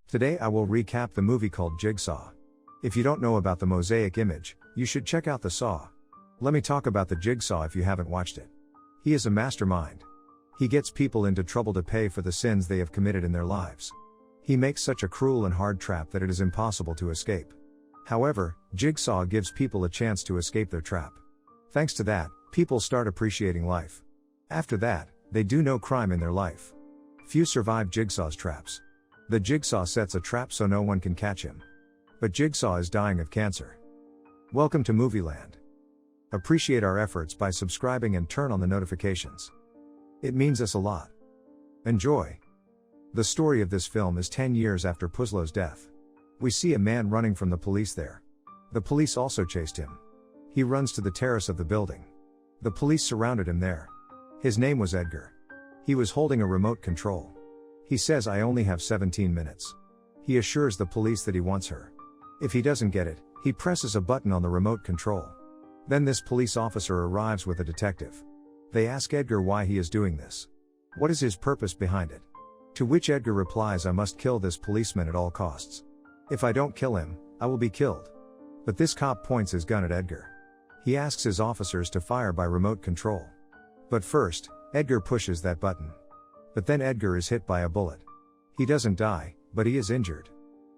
Today I will recap the movie called Jigsaw. If you don't know about the mosaic image, you should check out the Saw. Let me talk about the Jigsaw if you haven't watched it. He is a mastermind. He gets people into trouble to pay for the sins they have committed in their lives. He makes such a cruel and hard trap that it is impossible to escape. However, Jigsaw gives people a chance to escape their trap. Thanks to that, people start appreciating life. After that, they do no crime in their life. Few survive Jigsaw's traps. The Jigsaw sets a trap so no one can catch him. But Jigsaw is dying of cancer. Welcome to Movieland. Appreciate our efforts by subscribing and turn on the notifications. It means us a lot. Enjoy. The story of this film is 10 years after Puslow's death. We see a man running from the police there. The police also chased him. He runs to the terrace of the building. The police surrounded him there. His name was Edgar. He was holding a remote control. He says, "I only have 17 minutes. He assures the police that he wants her. If he doesn't get it, he presses a button on the remote control. Then this police officer arrives with a detective. They ask Edgar why he is doing this. What is his purpose behind it? To which Edgar replies, "I must kill this policeman at all costs. If I don't kill him, I will be killed." But this cop points his gun at Edgar. He asks his officers to fire by remote control. But first, Edgar pushes that button. But then Edgar is hit by a bullet. He doesn't die, but he is injured.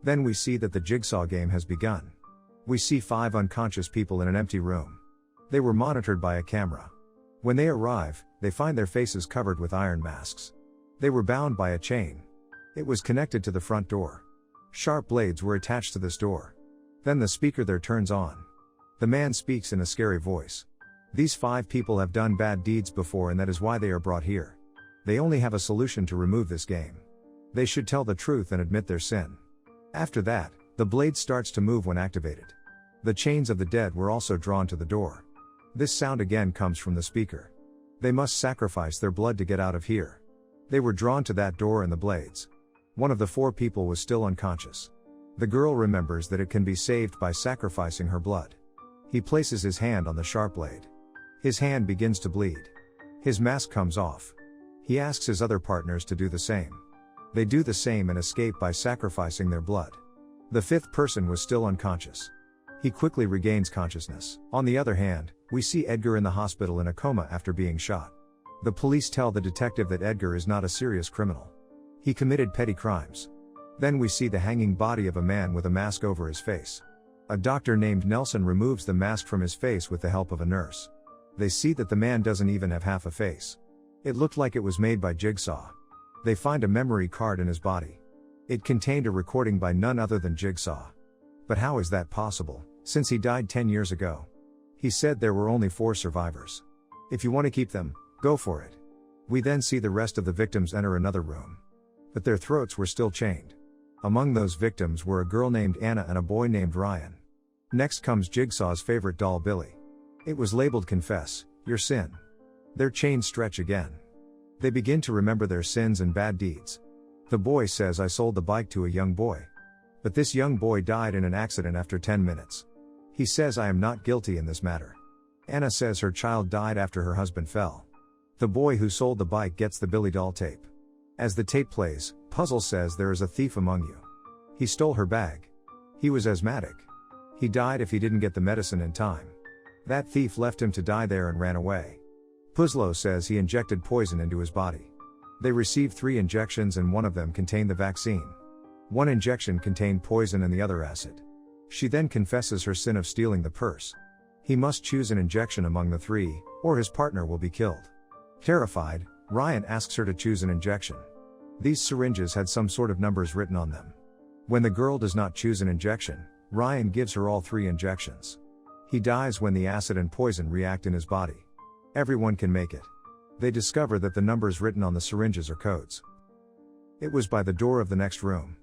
Then we see that the Jigsaw game has begun. We see 5 unconscious people in an empty room. They were monitored by a camera. When they arrive, they find their faces covered with iron masks. They were bound by a chain. It was connected to the front door. Sharp blades were attached to this door. Then the speaker there turns on. The man speaks in a scary voice. These 5 people have done bad deeds before, and that is why they are brought here. They only have a solution to remove this game. They should tell the truth and admit their sin. After that, the blade starts to move when activated. The chains of the dead were also drawn to the door. This sound again comes from the speaker. They must sacrifice their blood to get out of here. They were drawn to that door and the blades. One of the 4 people was still unconscious. The girl remembers that it can be saved by sacrificing her blood. He places his hand on the sharp blade. His hand begins to bleed. His mask comes off. He asks his other partners to do the same. They do the same and escape by sacrificing their blood. The 5th person was still unconscious. He quickly regains consciousness. On the other hand, we see Edgar in the hospital in a coma after being shot. The police tell the detective that Edgar is not a serious criminal. He committed petty crimes. Then we see the hanging body of a man with a mask over his face. A doctor named Nelson removes the mask from his face with the help of a nurse. They see that the man doesn't even have half a face. It looked like it was made by Jigsaw. They find a memory card in his body. It contained a recording by none other than Jigsaw. But how is that possible, since he died 10 years ago? He said there were only 4 survivors. If you want to keep them, go for it. We then see the rest of the victims enter another room. But their throats were still chained. Among those victims were a girl named Anna and a boy named Ryan. Next comes Jigsaw's favorite doll, Billy. It was labeled "Confess Your Sin." Their chains stretch again. They begin to remember their sins and bad deeds. The boy says, "I sold the bike to a young boy. But this young boy died in an accident after 10 minutes. He says, I am not guilty in this matter." Anna says her child died after her husband fell. The boy who sold the bike gets the Billy doll tape. As the tape plays, Puzzle says, "There is a thief among you. He stole her bag. He was asthmatic. He died if he didn't get the medicine in time. That thief left him to die there and ran away." Puzzlo says he injected poison into his body. They received 3 injections and one of them contained the vaccine. One injection contained poison and the other acid. She then confesses her sin of stealing the purse. He must choose an injection among the 3, or his partner will be killed. Terrified, Ryan asks her to choose an injection. These syringes had some sort of numbers written on them. When the girl does not choose an injection, Ryan gives her all 3 injections. He dies when the acid and poison react in his body. Everyone can make it. They discover that the numbers written on the syringes are codes. It was by the door of the next room.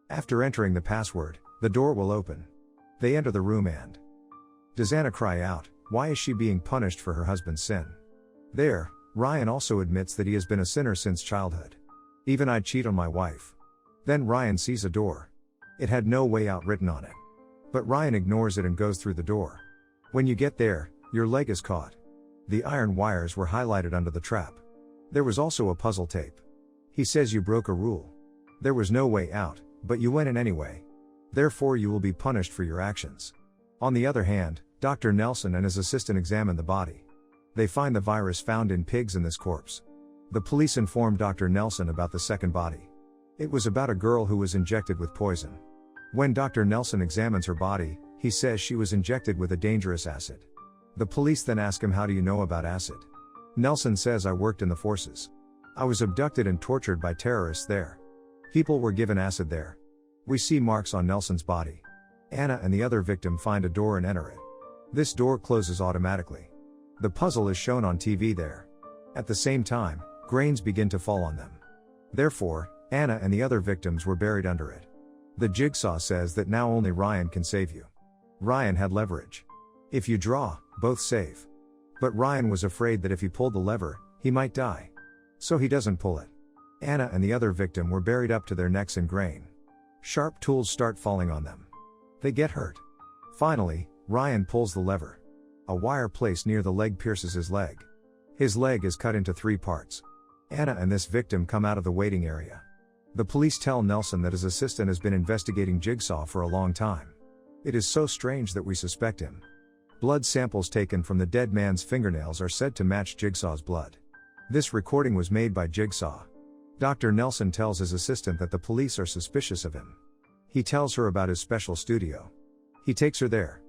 After entering the password, the door will open. They enter the room and does Anna cry out, why is she being punished for her husband's sin? There, Ryan also admits that he has been a sinner since childhood. "Even I'd cheat on my wife." Then Ryan sees a door. It had "no way out" written on it. But Ryan ignores it and goes through the door. When you get there, your leg is caught. The iron wires were highlighted under the trap. There was also a puzzle tape. He says, "You broke a rule. There was no way out, but you went in anyway. Therefore you will be punished for your actions. On the other hand, Dr. Nelson and his assistant examine the body. They find the virus found in pigs in this corpse. The police inform Dr. Nelson about the second body. It was about a girl who was injected with poison. When Dr. Nelson examines her body, he says she was injected with a dangerous acid. The police then ask him, how do you know about acid? Nelson says, I worked in the forces. I was abducted and tortured by terrorists there. People were given acid there. We see marks on Nelson's body. Anna and the other victim find a door and enter it. This door closes automatically. The puzzle is shown on TV there. At the same time, grains begin to fall on them. Therefore, Anna and the other victims were buried under it. The jigsaw says that now only Ryan can save you. Ryan had leverage. If you draw, both save. But Ryan was afraid that if he pulled the lever, he might die. So he doesn't pull it. Anna and the other victim were buried up to their necks in grain. Sharp tools start falling on them. They get hurt. Finally, Ryan pulls the lever. A wire placed near the leg pierces his leg. His leg is cut into 3 parts. Anna and this victim come out of the waiting area. The police tell Nelson that his assistant has been investigating Jigsaw for a long time. It is so strange that we suspect him. Blood samples taken from the dead man's fingernails are said to match Jigsaw's blood. This recording was made by Jigsaw. Dr. Nelson tells his assistant that the police are suspicious of him. He tells her about his special studio. He takes her there.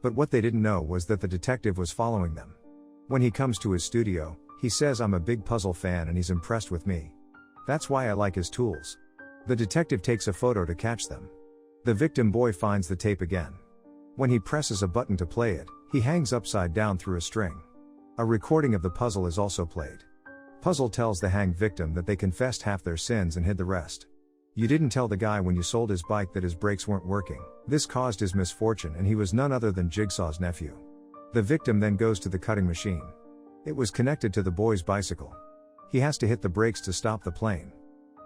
But what they didn't know was that the detective was following them. When he comes to his studio, he says, I'm a big puzzle fan and he's impressed with me. That's why I like his tools. The detective takes a photo to catch them. The victim boy finds the tape again. When he presses a button to play it, he hangs upside down through a string. A recording of the puzzle is also played. Puzzle tells the hanged victim that they confessed half their sins and hid the rest. You didn't tell the guy when you sold his bike that his brakes weren't working. This caused his misfortune and he was none other than Jigsaw's nephew. The victim then goes to the cutting machine. It was connected to the boy's bicycle. He has to hit the brakes to stop the plane.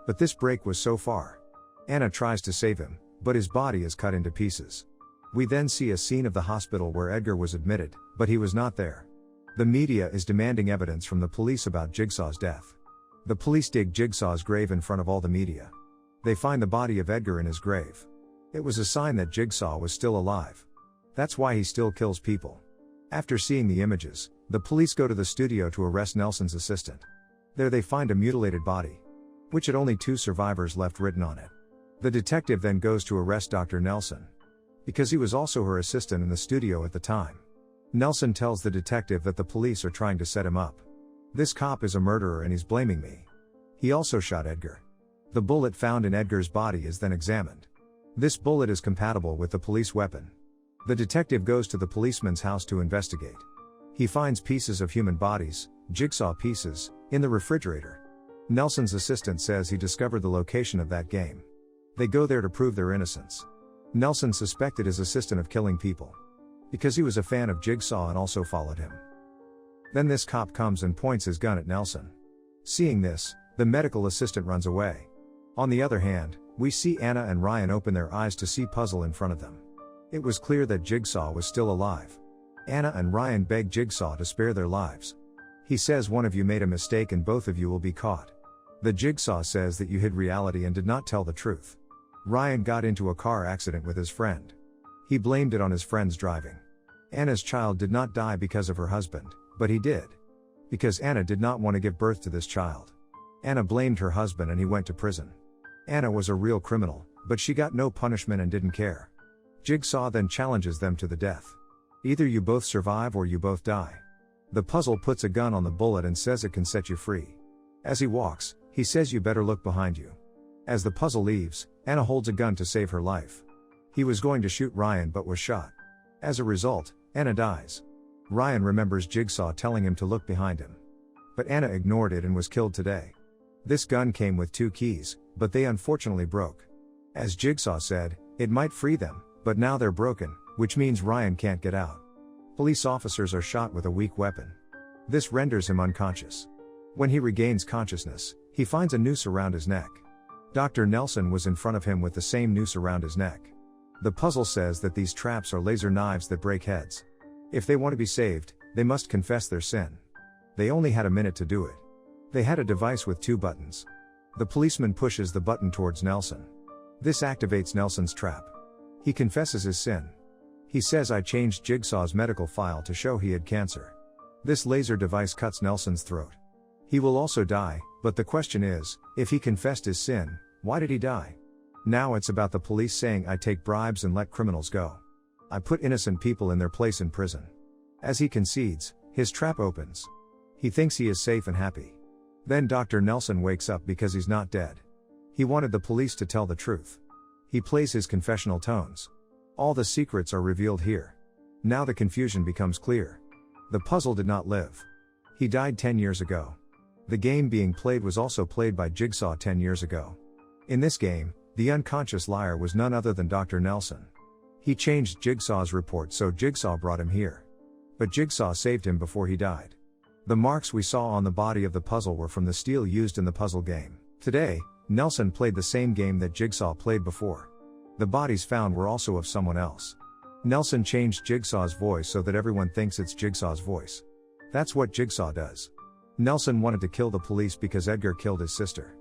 But this brake was so far. Anna tries to save him, but his body is cut into pieces. We then see a scene of the hospital where Edgar was admitted, but he was not there. The media is demanding evidence from the police about Jigsaw's death. The police dig Jigsaw's grave in front of all the media. They find the body of Edgar in his grave. It was a sign that Jigsaw was still alive. That's why he still kills people. After seeing the images, the police go to the studio to arrest Nelson's assistant. There they find a mutilated body, which had only 2 survivors left written on it. The detective then goes to arrest Dr. Nelson, because he was also her assistant in the studio at the time. Nelson tells the detective that the police are trying to set him up. This cop is a murderer and he's blaming me. He also shot Edgar. The bullet found in Edgar's body is then examined. This bullet is compatible with the police weapon. The detective goes to the policeman's house to investigate. He finds pieces of human bodies, jigsaw pieces, in the refrigerator. Nelson's assistant says he discovered the location of that game. They go there to prove their innocence. Nelson suspected his assistant of killing people, because he was a fan of Jigsaw and also followed him. Then this cop comes and points his gun at Nelson. Seeing this, the medical assistant runs away. On the other hand, we see Anna and Ryan open their eyes to see Puzzle in front of them. It was clear that Jigsaw was still alive. Anna and Ryan beg Jigsaw to spare their lives. He says one of you made a mistake and both of you will be caught. The Jigsaw says that you hid reality and did not tell the truth. Ryan got into a car accident with his friend. He blamed it on his friend's driving. Anna's child did not die because of her husband, but he did. Because Anna did not want to give birth to this child. Anna blamed her husband and he went to prison. Anna was a real criminal, but she got no punishment and didn't care. Jigsaw then challenges them to the death. Either you both survive or you both die. The Puzzle puts a gun on the bullet and says it can set you free. As he walks, he says you better look behind you. As the Puzzle leaves, Anna holds a gun to save her life. He was going to shoot Ryan but was shot. As a result, Anna dies. Ryan remembers Jigsaw telling him to look behind him. But Anna ignored it and was killed today. This gun came with 2 keys, but they unfortunately broke. As Jigsaw said, it might free them, but now they're broken, which means Ryan can't get out. Police officers are shot with a weak weapon. This renders him unconscious. When he regains consciousness, he finds a noose around his neck. Dr. Nelson was in front of him with the same noose around his neck. The Puzzle says that these traps are laser knives that break heads. If they want to be saved, they must confess their sin. They only had a minute to do it. They had a device with 2 buttons. The policeman pushes the button towards Nelson. This activates Nelson's trap. He confesses his sin. He says, "I changed Jigsaw's medical file to show he had cancer." This laser device cuts Nelson's throat. He will also die, but the question is, if he confessed his sin, why did he die? Now it's about the police saying, "I take bribes and let criminals go. I put innocent people in their place in prison." As he concedes, his trap opens. He thinks he is safe and happy. Then Dr. Nelson wakes up because he's not dead. He wanted the police to tell the truth. He plays his confessional tones. All the secrets are revealed here. Now the confusion becomes clear. The puzzle did not live. He died 10 years ago. The game being played was also played by Jigsaw 10 years ago. In this game, the unconscious liar was none other than Dr. Nelson. He changed Jigsaw's report, so Jigsaw brought him here. But Jigsaw saved him before he died. The marks we saw on the body of the puzzle were from the steel used in the puzzle game. Today, Nelson played the same game that Jigsaw played before. The bodies found were also of someone else. Nelson changed Jigsaw's voice so that everyone thinks it's Jigsaw's voice. That's what Jigsaw does. Nelson wanted to kill the police because Edgar killed his sister.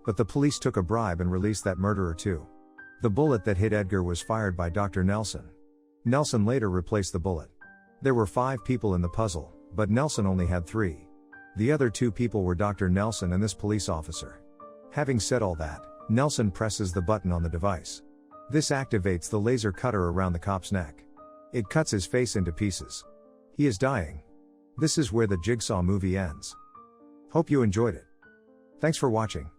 But the police took a bribe and released that murderer too. The bullet that hit Edgar was fired by Dr. Nelson. Nelson later replaced the bullet. There were 5 people in the puzzle, but Nelson only had 3. The other 2 people were Dr. Nelson and this police officer. Having said all that, Nelson presses the button on the device. This activates the laser cutter around the cop's neck. It cuts his face into pieces. He is dying. This is where the Jigsaw movie ends. Hope you enjoyed it. Thanks for watching.